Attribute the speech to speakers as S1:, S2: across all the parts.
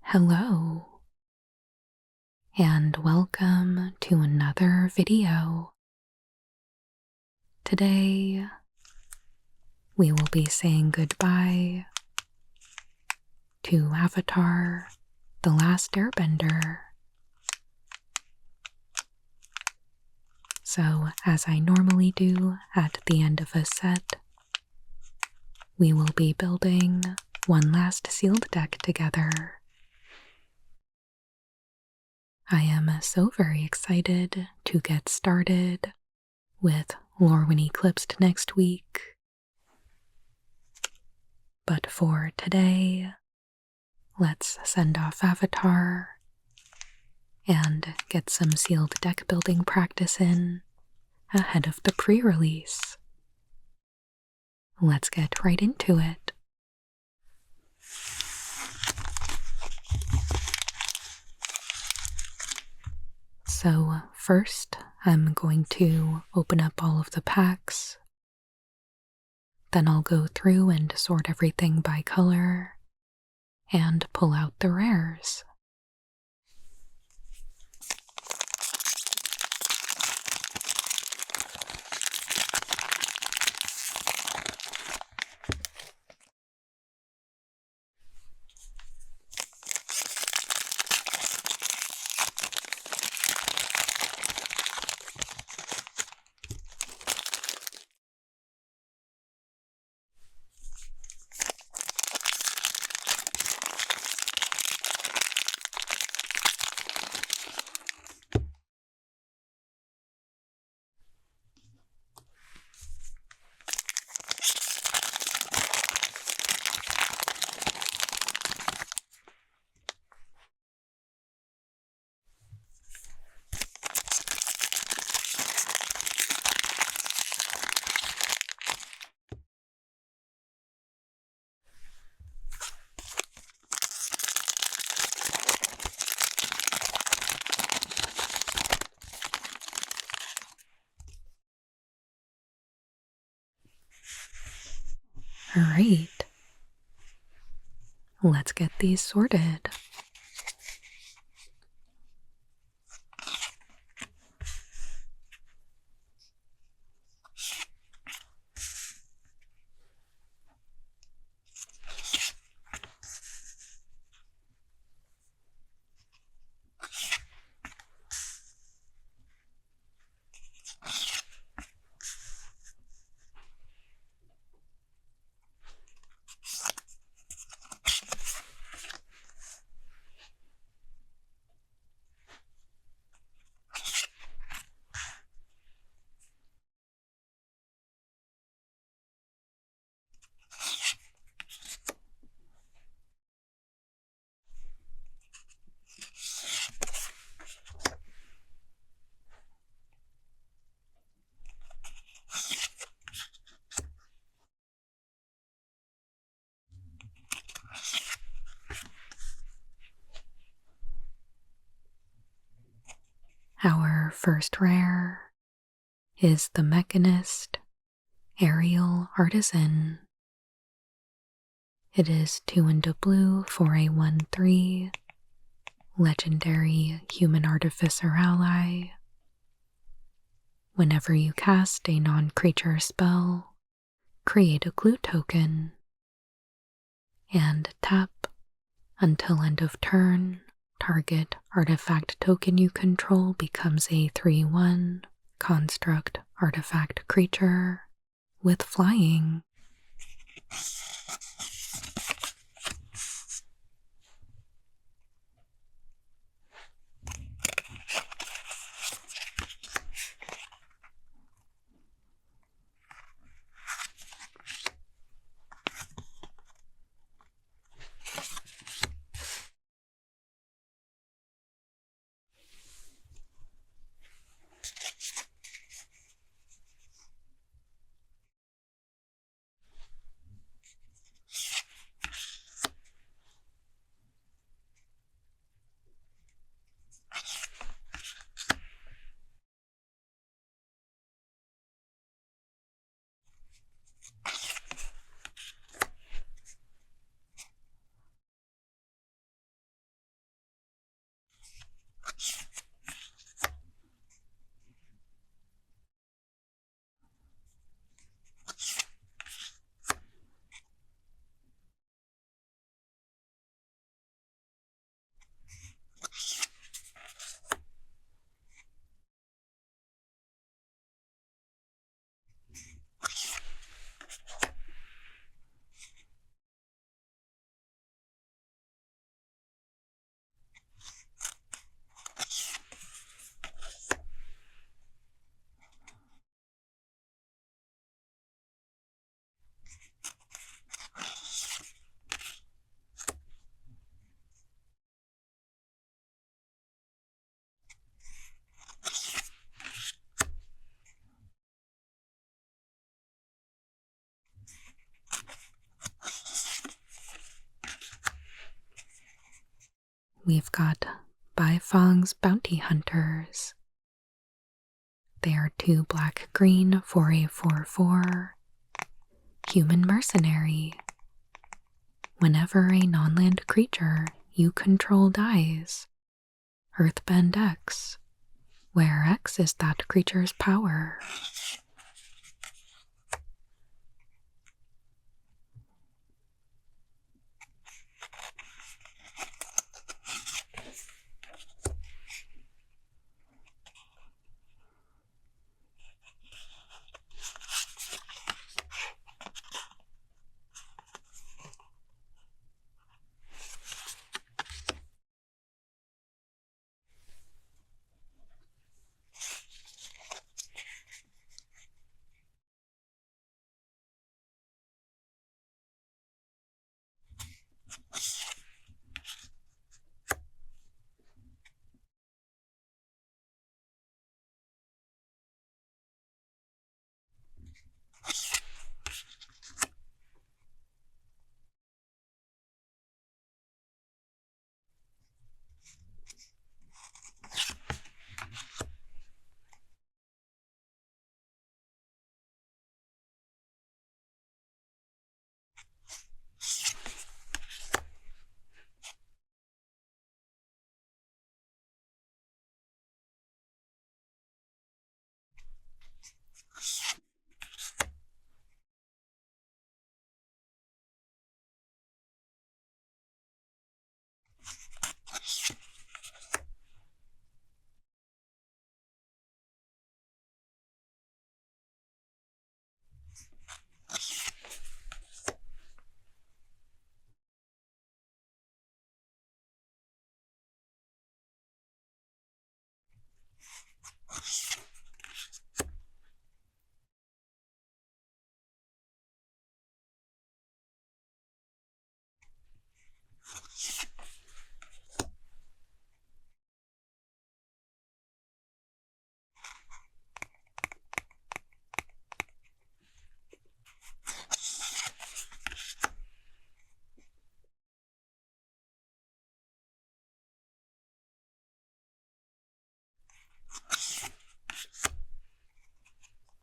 S1: Hello, and welcome to another video. Today, we will be saying goodbye to Avatar the Last Airbender. So, as I normally do at the end of a set, we will be building one last sealed deck together. I am so very excited to get started with Lorwyn Eclipsed next week. But for today, let's send off Avatar and get some sealed deck building practice in ahead of the pre-release. Let's get right into it. So first, I'm going to open up all of the packs. Then I'll go through and sort everything by color and pull out the rares. Alright, let's get these sorted. Our first rare is the Mechanist Aerial Artisan. It is 2 and a blue for a 1/3 legendary human artificer ally. Whenever you cast a non-creature spell, create a clue token and tap until end of turn. Target artifact token you control becomes a 3/1 construct artifact creature with flying. we've got Bifong's Bounty Hunters. They are 2 black-green for a 4/4 human mercenary. Whenever a non-land creature you control dies, Earthbend X, where X is that creature's power.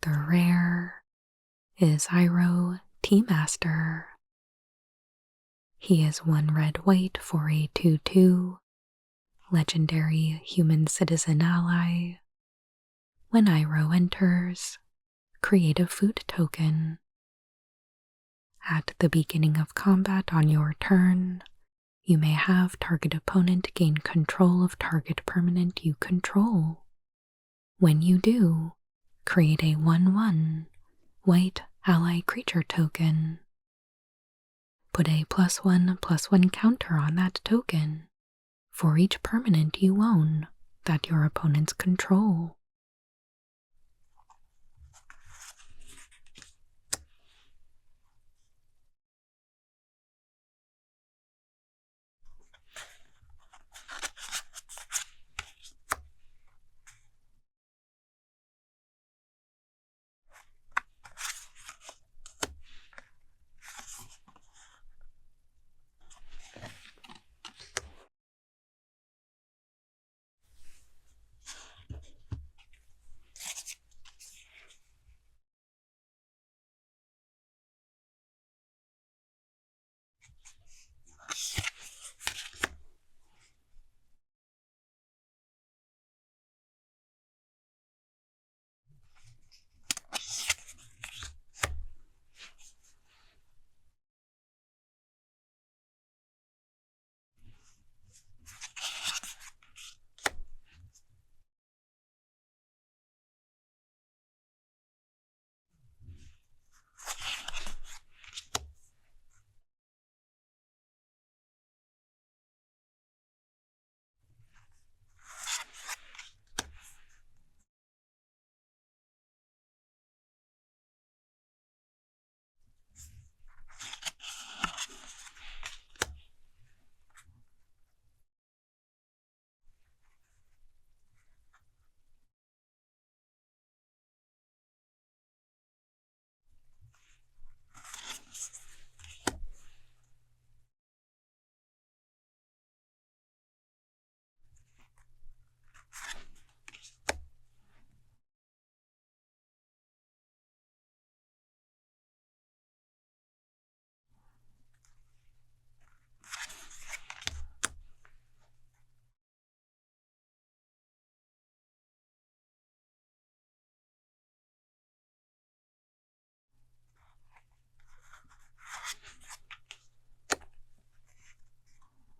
S1: The rare is Iroh Teamaster. He is 1 red white for a 2/2 legendary human citizen ally. When Iroh enters, create a food token. At the beginning of combat on your turn, you may have target opponent gain control of target permanent you control. When you do, create a 1/1 white ally creature token. Put a +1/+1 counter on that token for each permanent you own that your opponents control.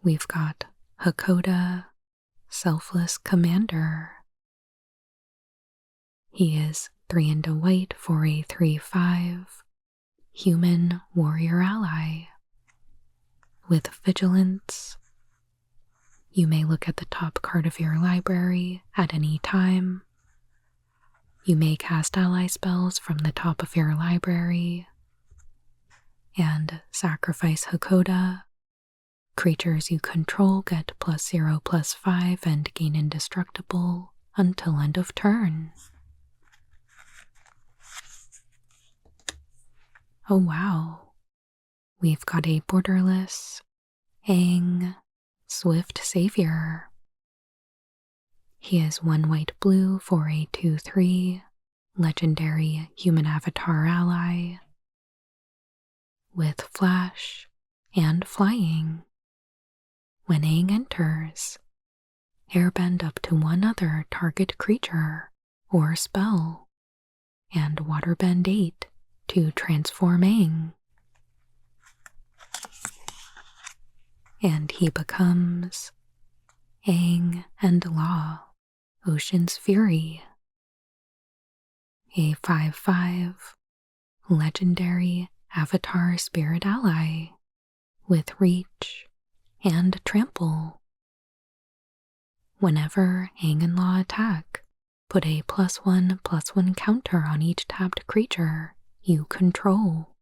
S1: we've got Hakoda, Selfless Commander. He is 3 and a white for a 3/5 human warrior ally. With Vigilance, you may look at the top card of your library at any time. You may cast ally spells from the top of your library and sacrifice Hakoda. Creatures you control get +0/+5 and gain indestructible until end of turn. Oh wow, we've got a borderless Aang Swift Savior. He is 1 white/blue for a 2/3 legendary human avatar ally with flash and flying. When Aang enters, airbend up to 1 other target creature or spell and waterbend 8 to transform Aang. And he becomes Aang and Law, Ocean's Fury, a 5/5 legendary Avatar Spirit ally with reach and trample. Whenever Aang and Law attack, put a +1/+1 counter on each tapped creature you control.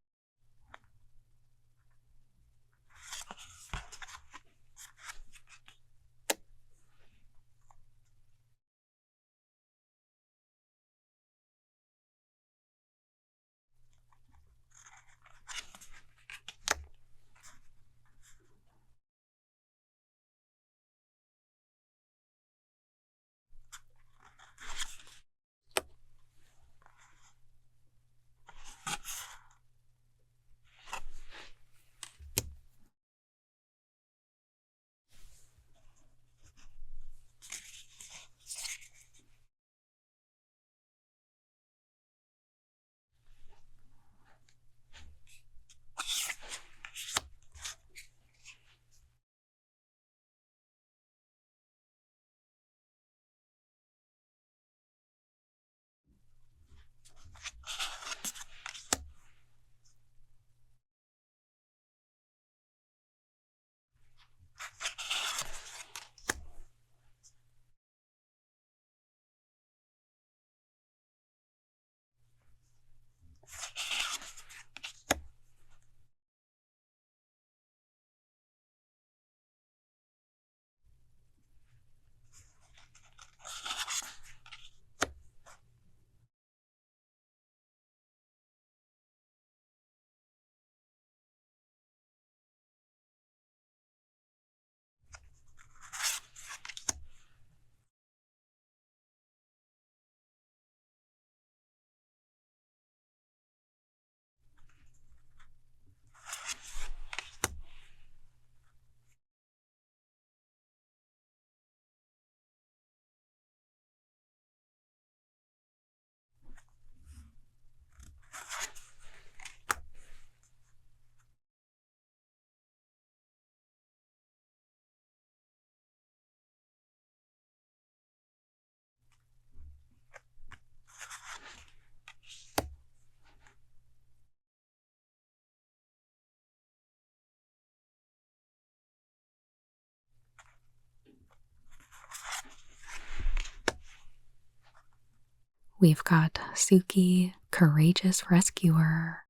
S1: We've got Suki, Courageous Rescuer.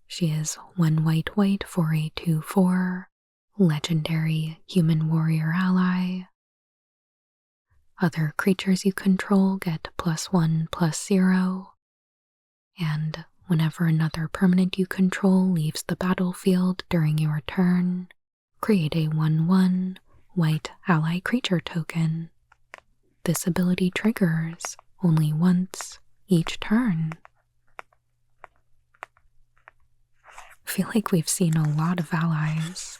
S1: She is 1 white/white for a 2/4 legendary human warrior ally. Other creatures you control get +1/+0, and whenever another permanent you control leaves the battlefield during your turn, create a 1/1 white ally creature token. This ability triggers only once each turn. I feel like we've seen a lot of allies.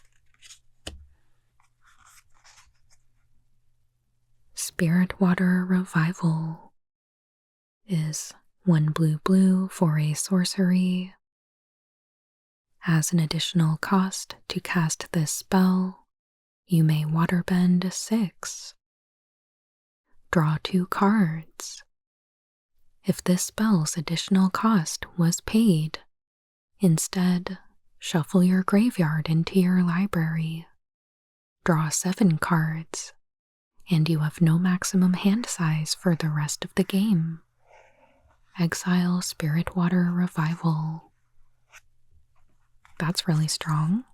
S1: Spirit Water Revival is 1 blue/blue for a sorcery. As an additional cost to cast this spell, You may waterbend 6. Draw 2 cards. If this spell's additional cost was paid, instead, shuffle your graveyard into your library. Draw 7 cards, and you have no maximum hand size for the rest of the game. Exile Spirit Water Revival. That's really strong.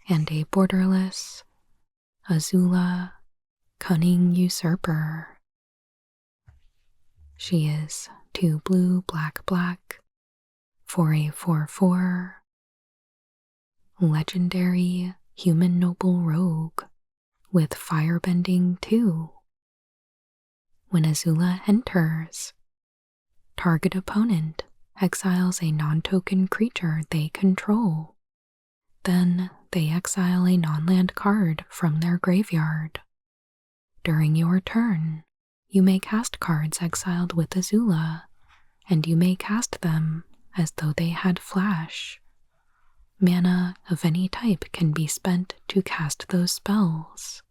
S1: And a borderless Azula Cunning Usurper. She is 2 blue, black, black, for a 4/4. Legendary Human Noble Rogue with Firebending 2. When Azula enters, target opponent exiles a non-token creature they control. Then they exile a non-land card from their graveyard. During your turn, you may cast cards exiled with Azula, and you may cast them as though they had flash. Mana of any type can be spent to cast those spells.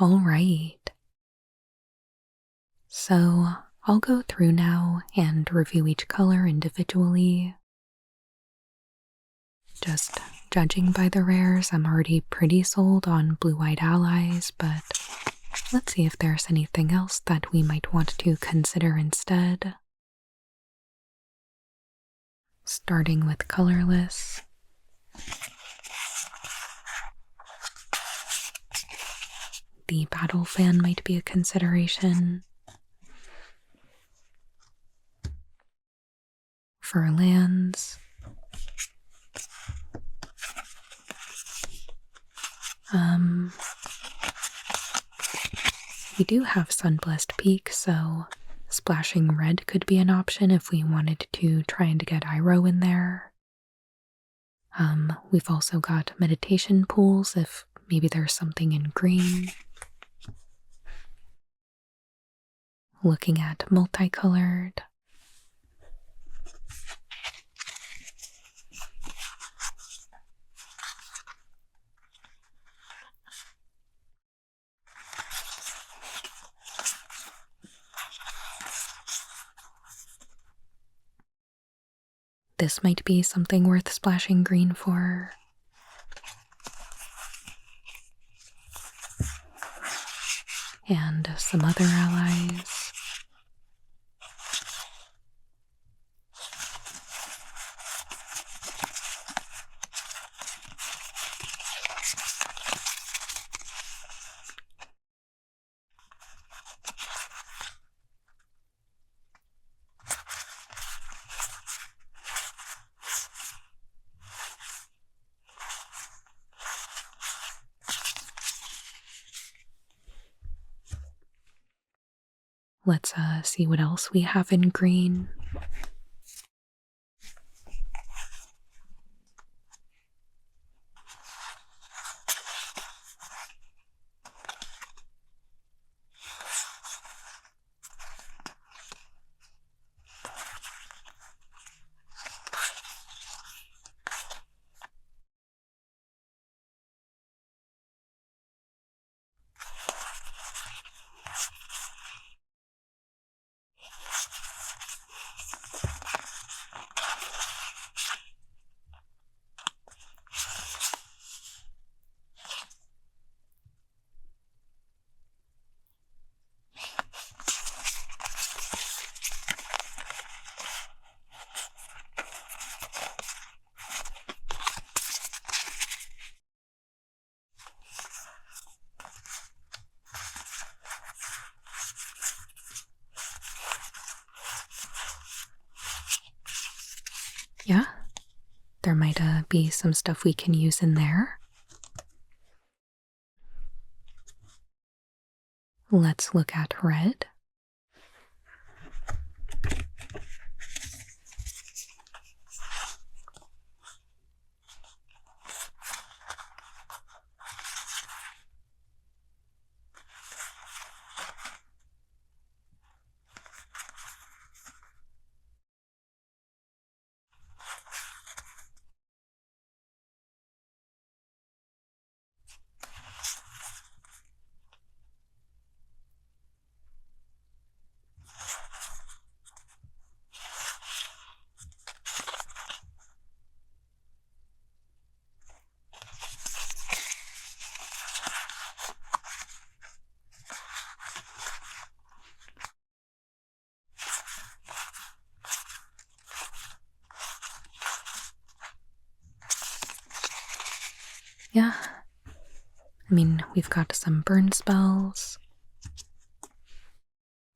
S1: All right. So I'll go through now and review each color individually. Just judging by the rares, I'm already pretty sold on blue-white allies, but let's see if there's anything else that we might want to consider instead. Starting with colorless. The battle fan might be a consideration. For lands, we do have Sunblessed Peak, so splashing red could be an option if we wanted to try and get Iroh in there. We've also got meditation pools if maybe there's something in green. Looking at multicolored. This might be something worth splashing green for. And some other allies. Let's see what else we have in green. Yeah, there might be some stuff we can use in there. Let's look at red. Yeah, I mean, we've got some burn spells.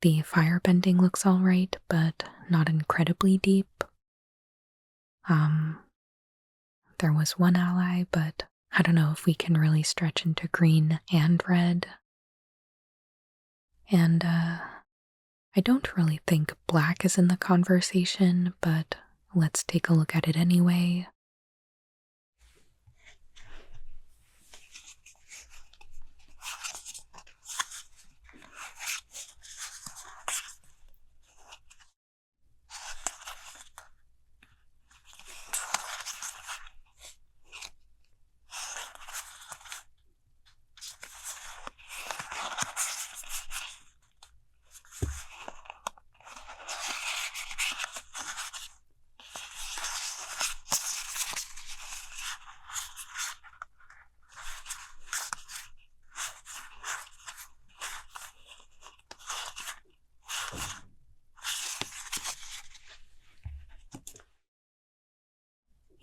S1: The firebending looks alright, but not incredibly deep. There was one ally, but I don't know if we can really stretch into green and red. And I don't really think black is in the conversation, but let's take a look at it anyway.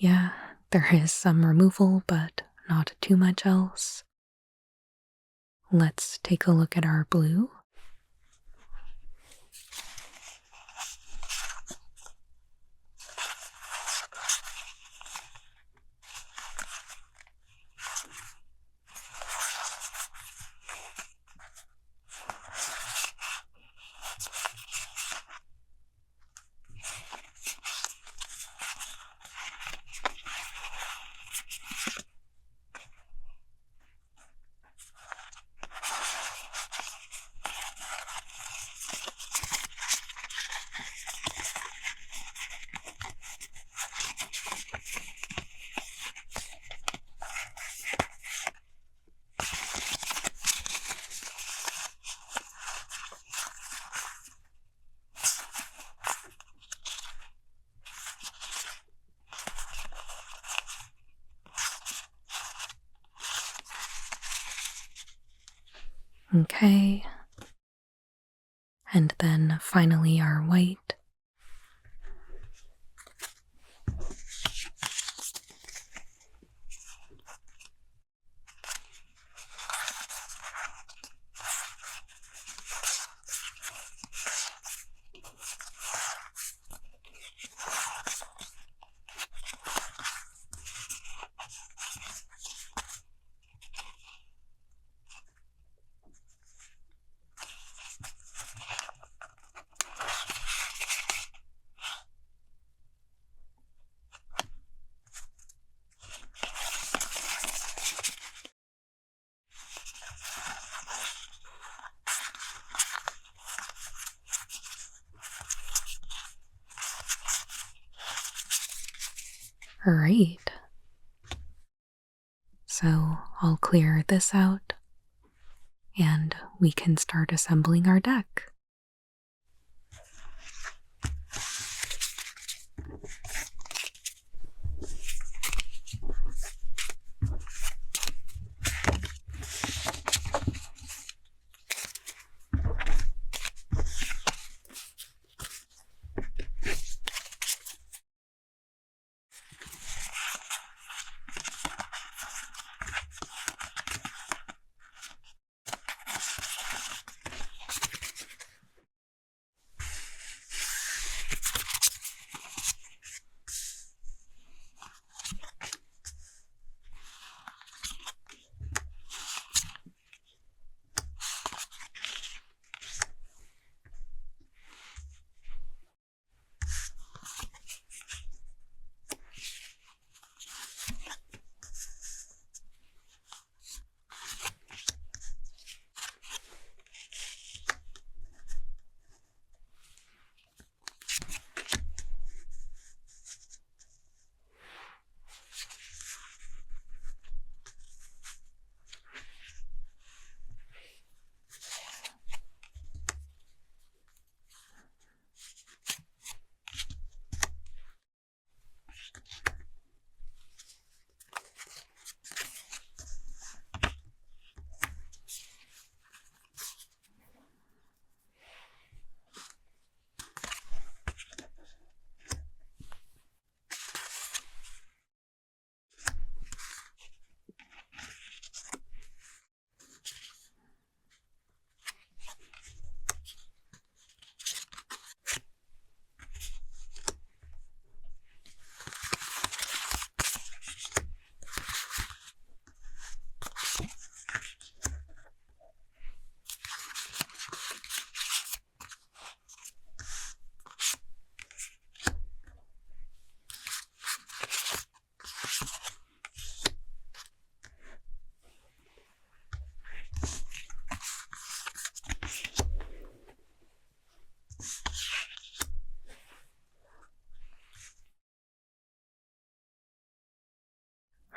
S1: Yeah, there is some removal, but not too much else. Let's take a look at our blue. Okay. And then finally our white. Alright. So I'll clear this out and we can start assembling our deck.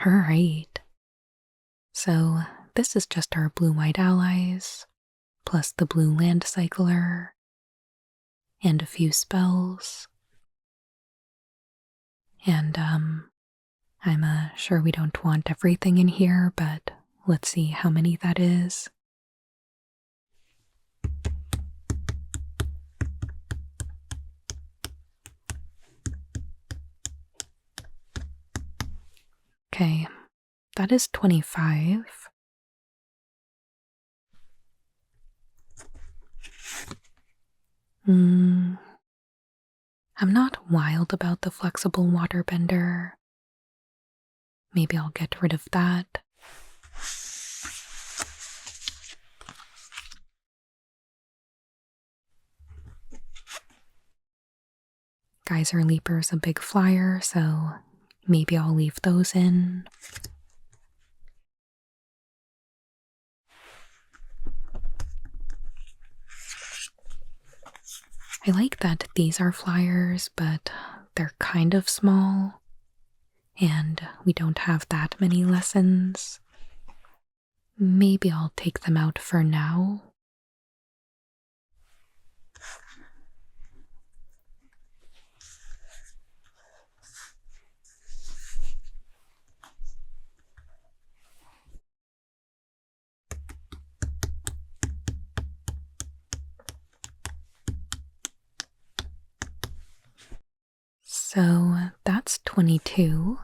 S1: Alright. So this is just our blue-white allies, plus the blue land cycler, and a few spells. And I'm sure we don't want everything in here, but let's see how many that is. that is 25. I'm not wild about the flexible waterbender. Maybe I'll get rid of that. Geyser Leaper's a big flyer, so maybe I'll leave those in. I like that these are flyers, but they're kind of small, and we don't have that many lessons. Maybe I'll take them out for now. So that's 22.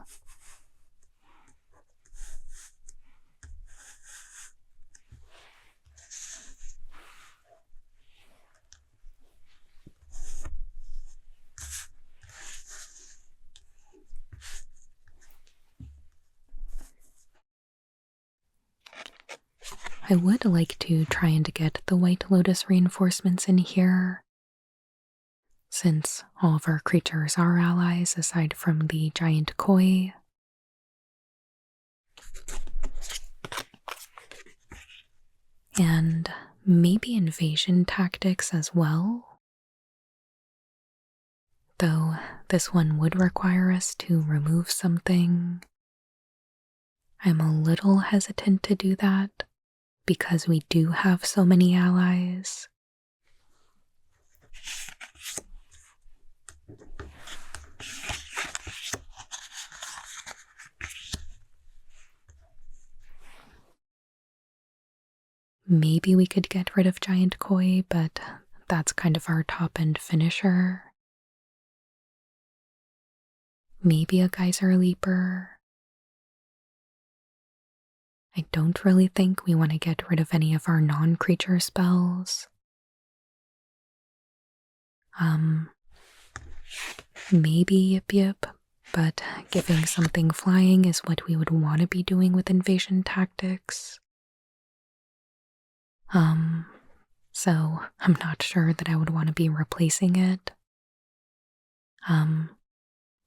S1: I would like to try and get the White Lotus reinforcements in here, since all of our creatures are allies aside from the giant koi. And maybe invasion tactics as well. Though this one would require us to remove something. I'm a little hesitant to do that because we do have so many allies. Maybe we could get rid of giant koi, but that's kind of our top-end finisher. Maybe a geyser leaper. I don't really think we want to get rid of any of our non-creature spells. Maybe Yip Yip, but giving something flying is what we would want to be doing with invasion tactics. So I'm not sure that I would want to be replacing it.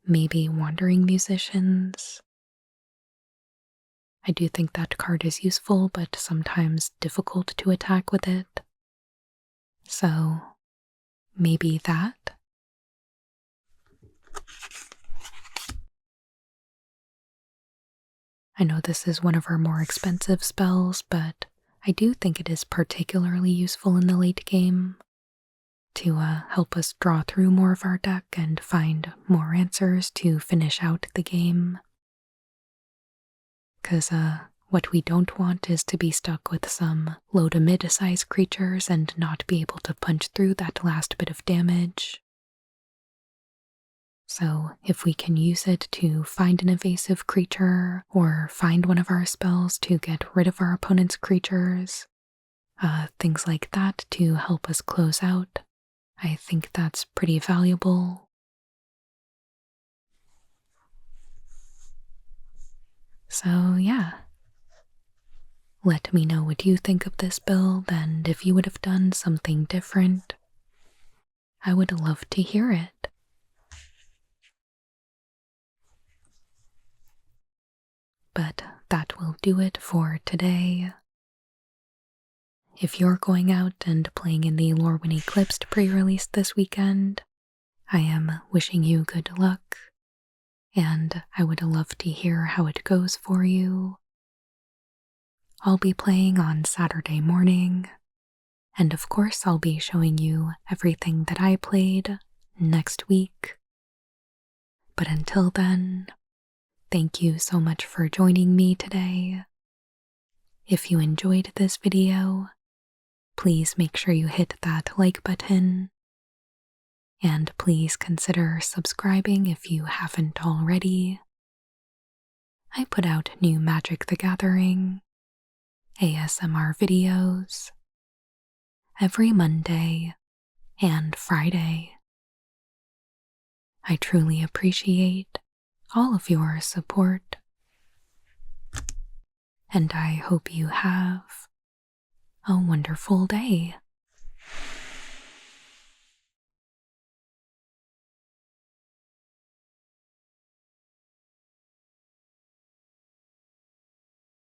S1: Maybe Wandering Musicians. I do think that card is useful, but sometimes difficult to attack with it. So maybe that. I know this is one of our more expensive spells, but I do think it is particularly useful in the late game to help us draw through more of our deck and find more answers to finish out the game. Because what we don't want is to be stuck with some low to mid-size creatures and not be able to punch through that last bit of damage. So if we can use it to find an evasive creature or find one of our spells to get rid of our opponent's creatures, things like that to help us close out, I think that's pretty valuable. So yeah, let me know what you think of this build and if you would have done something different. I would love to hear it. But that will do it for today. If you're going out and playing in the Lorwyn Eclipsed pre-release this weekend, I am wishing you good luck, and I would love to hear how it goes for you. I'll be playing on Saturday morning, and of course I'll be showing you everything that I played next week. But until then, thank you so much for joining me today. If you enjoyed this video, please make sure you hit that like button, and please consider subscribing if you haven't already. I put out new Magic the Gathering ASMR videos every Monday and Friday. I truly appreciate all of your support, and I hope you have a wonderful day.